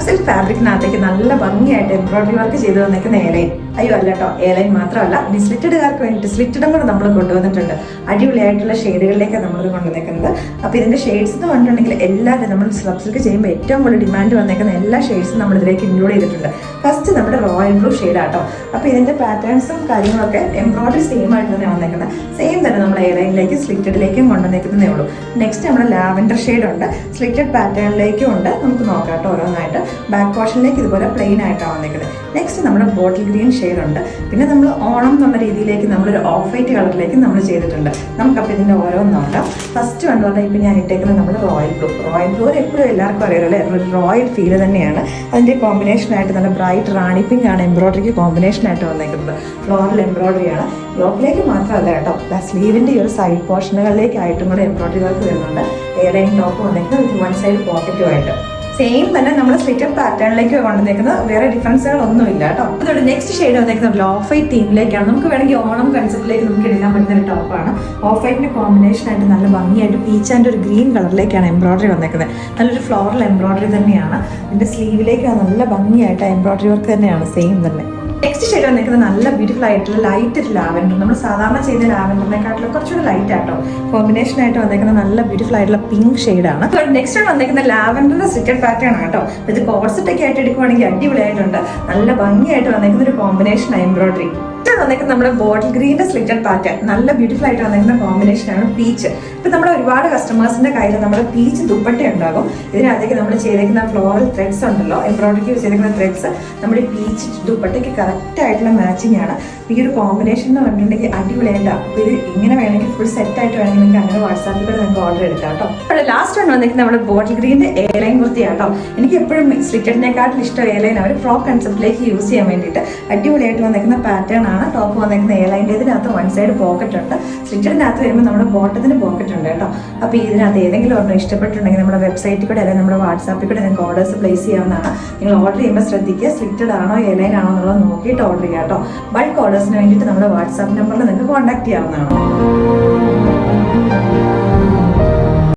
Silk ഫാബ്രിക്കിനകത്തേക്ക് നല്ല ഭംഗിയായിട്ട് embroidery work ചെയ്ത് വന്നേക്കുന്ന എയർലൈൻ. അയ്യോ അല്ല കേട്ടോ, എയർലൈൻ മാത്രമല്ല, ഇനി സ്ലിറ്റഡുകാർക്ക് വേണ്ടിയിട്ട് സ്ലിറ്റഡും കൂടെ നമ്മൾ കൊണ്ടുവന്നിട്ടുണ്ട്. അടിപൊളിയായിട്ടുള്ള ഷെയ്ഡുകളിലേക്കാണ് നമ്മളിത് കൊണ്ടുവന്നേക്കുന്നത്. അപ്പോൾ ഇതിന്റെ ഷെയ്ഡ്സ് എന്ന് പറഞ്ഞിട്ടുണ്ടെങ്കിൽ എല്ലാവരും നമ്മൾ സ്ലബ് സിൽക്ക് ചെയ്യുമ്പോൾ ഏറ്റവും കൂടുതൽ ഡിമാൻഡ് വന്നേക്കുന്ന എല്ലാ ഷെയ്ഡ്സും നമ്മൾ ഇതിലേക്ക് ഇൻക്ലൂഡ് ചെയ്തിട്ടുണ്ട്. ഫസ്റ്റ് നമ്മുടെ റോയൽ ബ്ലൂ ഷെയ്ഡാട്ടോ. അപ്പോൾ ഇതിന്റെ പാറ്റേൺസും കാര്യങ്ങളൊക്കെ എംബ്രോയിഡറി സെയിം ആയിട്ട് തന്നെ വന്നേക്കുന്നത്. സെയിം തന്നെ നമ്മൾ എയർലൈനിലേക്ക് സ്ലിറ്റഡിലേക്കും കൊണ്ടുവന്നേക്കുന്നതേ ഉള്ളൂ. നെക്സ്റ്റ് നമ്മുടെ ലാവൻഡർ ഷെയ്ഡ് ഉണ്ട്, സ്ലിറ്റഡ് പാറ്റേണിലേക്കും ഉണ്ട്. നമുക്ക് നോക്കാം കേട്ടോ ഓരോന്നായിട്ട്. ബാക്ക് പോർഷനിലേക്ക് ഇതുപോലെ പ്ലെയിൻ ആയിട്ടാണ് വന്നേക്കുന്നത്. നെക്സ്റ്റ് നമ്മുടെ ബോട്ടിൽ ഗ്രീൻ ഷെയ്ഡ് ഉണ്ട്. പിന്നെ നമ്മൾ ഓണം എന്നുള്ള രീതിയിലേക്ക് നമ്മളൊരു ഓഫ് വൈറ്റ് കളറിലേക്ക് നമ്മൾ ചെയ്തിട്ടുണ്ട്. നമുക്കപ്പോൾ ഇതിൻ്റെ ഓരോന്ന് നോക്കാം. ഫസ്റ്റ് വന്നു പറഞ്ഞാൽ ഇപ്പം ഞാൻ ഇട്ടേക്കുന്നത് നമ്മൾ റോയൽ ബ്ലൂ. റോയൽ ബ്ലൂ എപ്പോഴും എല്ലാവർക്കും അറിയാലോ അല്ലേ, ഒരു റോയൽ ഫീല് തന്നെയാണ്. അതിൻ്റെ കോമ്പിനേഷനായിട്ട് നല്ല ബ്രൈറ്റ് റാണി പിങ്ക് ആണ് എംബ്രോയിഡറിക്ക് കോമ്പിനേഷനായിട്ട് വന്നേക്കുന്നത്. ഫ്ലോറൽ എംബ്രോയിഡറി ആണ്. യോക്കിലേക്ക് മാത്രമല്ല കേട്ടോ, സ്ലീവിൻ്റെ ഈ ഒരു സൈഡ് പോർഷനുകളിലേക്കായിട്ടും കൂടെ എംബ്രോയിഡറി വർക്ക് വരുന്നുണ്ട്. എയർലൈൻ ടോപ്പ് വന്നേക്കുന്നത് വിത്ത് വൺ സൈഡ് പോക്കറ്റുമായിട്ട്. സെയിം തന്നെ നമ്മൾ സ്ലിറ്റഡ് പാറ്റേണിലേക്ക് കൊണ്ടുവന്നേക്കുന്നത്, വേറെ ഡിഫറൻസുകളൊന്നുമില്ല കേട്ടോ. അതോടെ നെക്സ്റ്റ് ഷെയ്ഡ് വന്നേക്കുന്നത് ഓഫ് വൈറ്റ് തീമിലേക്കാണ്. നമുക്ക് വേണമെങ്കിൽ ഓണം കൺസെപ്റ്റിലേക്ക് നമുക്ക് എടുക്കാൻ പറ്റുന്ന ഒരു ടോപ്പാണ്. ഓഫ് വൈറ്റിന്റെ കോമ്പിനേഷൻ ആയിട്ട് നല്ല ഭംഗിയായിട്ട് പീച്ച് ആൻഡ് ഒരു ഗ്രീൻ കളറിലേക്കാണ് എംബ്രോയിഡറി വന്നേക്കുന്നത്. നല്ലൊരു ഫ്ലോറൽ എംബ്രോയിഡറി തന്നെയാണ്. ഇതിന്റെ സ്ലീവിലേക്ക് നല്ല ഭംഗിയായിട്ട് എംബ്രോയിഡറി വർക്ക് തന്നെയാണ് സെയിം തന്നെ. നെക്സ്റ്റ് ഷെയ്ഡ് വന്നിരിക്കുന്നത് നല്ല ബ്യൂട്ടിഫുൾ ആയിട്ടുള്ള ലൈറ്റ് ലാവൻഡർ. നമ്മൾ സാധാരണ ചെയ്യുന്ന ലാവൻഡറിനെക്കാട്ടിലും കുറച്ചുകൂടി ലൈറ്റ് ആട്ടോ കോമ്പിനേഷൻ ആയിട്ട് വന്നിരിക്കുന്ന നല്ല ബ്യൂട്ടിഫുൾ ആയിട്ടുള്ള പിങ്ക് ഷെയ്ഡാണ്. നെക്സ്റ്റ് വന്നിരിക്കുന്ന ലാവൻഡറിന്റെ സ്ലിറ്റഡ് പാറ്റേൺ ആണ് കേട്ടോ. ഇത് കോർസെറ്റ് ഒക്കെ ആയിട്ട് എടുക്കുവാണെങ്കിൽ അടിപൊളിയായിട്ടുണ്ട്. നല്ല ഭംഗിയായിട്ട് വന്നിരിക്കുന്ന ഒരു കോമ്പിനേഷൻ എംബ്രോയിഡറി. വന്നിരിക്കുന്ന നമ്മുടെ ബോട്ടിൽ ഗ്രീൻ്റെ സ്ലിറ്റഡ് പാറ്റേൺ നല്ല ബ്യൂട്ടിഫുൾ ആയിട്ട് വന്നിരിക്കുന്ന കോമ്പിനേഷനാണ് പീച്ച്. ഇപ്പം നമ്മുടെ ഒരുപാട് കസ്റ്റമേഴ്സിന്റെ കയ്യിൽ നമ്മുടെ പീച്ച് ദുപ്പട്ട ഉണ്ടാകും. ഇതിനകത്തേക്ക് നമ്മൾ ചെയ്തേക്കുന്ന ഫ്ലോറൽ ത്രെഡ്സ് ഉണ്ടല്ലോ, എംബ്രോയിഡറിക്ക് യൂസ് ചെയ്തേക്കുന്ന ത്രെഡ്സ് നമ്മുടെ പീച്ച് ദുപ്പട്ടയ്ക്ക് കറക്റ്റ് ആയിട്ടുള്ള മാച്ചിങ് ആണ്. ഈ ഒരു കോമ്പിനേഷൻ എന്ന് പറഞ്ഞിട്ടുണ്ടെങ്കിൽ അടിപൊളിയായിട്ട്. അപ്പോൾ ഇത് ഇങ്ങനെ വേണമെങ്കിൽ ഫുൾ സെറ്റ് ആയിട്ട് വേണമെങ്കിൽ നിങ്ങൾക്ക് അങ്ങനെ വാട്സാപ്പിൽ കൂടെ നിങ്ങൾക്ക് ഓർഡർ എടുക്കാം കേട്ടോ. അപ്പോൾ ലാസ്റ്റ് ആണ് വന്നിരിക്കുന്നത് നമ്മുടെ ബോട്ടിൽ ഗ്രീൻ്റെ എയർലൈൻ കുർത്തിയാട്ടോ. എനിക്ക് എപ്പോഴും സ്ലിറ്റഡിനെക്കാട്ടിൽ ഇഷ്ടം എയർലൈൻ. അവർ ഫ്രോക്ക് കൺസെപ്റ്റിലേക്ക് യൂസ് ചെയ്യാൻ വേണ്ടിയിട്ട് അടിപൊളിയായിട്ട് വന്നിരിക്കുന്ന പാറ്റേൺ ആണ്. ടോപ്പ് വന്നിരിക്കുന്ന എയർലൈൻ്റെ ഇതിനകത്ത് വൺ സൈഡ് പോക്കറ്റ് ഉണ്ട്. സ്ലിറ്റഡിനകത്ത് വരുമ്പോൾ നമ്മുടെ ബോട്ടത്തിന് പോക്കറ്റ് ഉണ്ട് കേട്ടോ. അപ്പോൾ ഇതിനകത്ത് ഏതെങ്കിലും ഒരെണ്ണം ഇഷ്ടപ്പെട്ടിട്ടുണ്ടെങ്കിൽ നമ്മുടെ വെബ്സൈറ്റിൽ കൂടെ അല്ലെങ്കിൽ നമ്മുടെ വാട്സാപ്പിൽ കൂടെ നിങ്ങൾക്ക് ഓർഡേഴ്സ് പ്ലേസ് ചെയ്യാവുന്നതാണ്. നിങ്ങൾ ഓർഡർ ചെയ്യുമ്പോൾ ശ്രദ്ധിക്കുക, സ്ലിറ്റഡ് ആണോ എയർലൈൻ ആണോ എന്നുള്ളത് നോക്കിയിട്ട് ഓർഡർ ചെയ്യുക കേട്ടോ. ബൾക്ക് ഓർഡേഴ്സിന് വേണ്ടിയിട്ട് നമ്മുടെ വാട്സാപ്പ് നമ്പറിൽ നിങ്ങൾക്ക് കോൺടാക്ട് ചെയ്യാവുന്നതാണ്.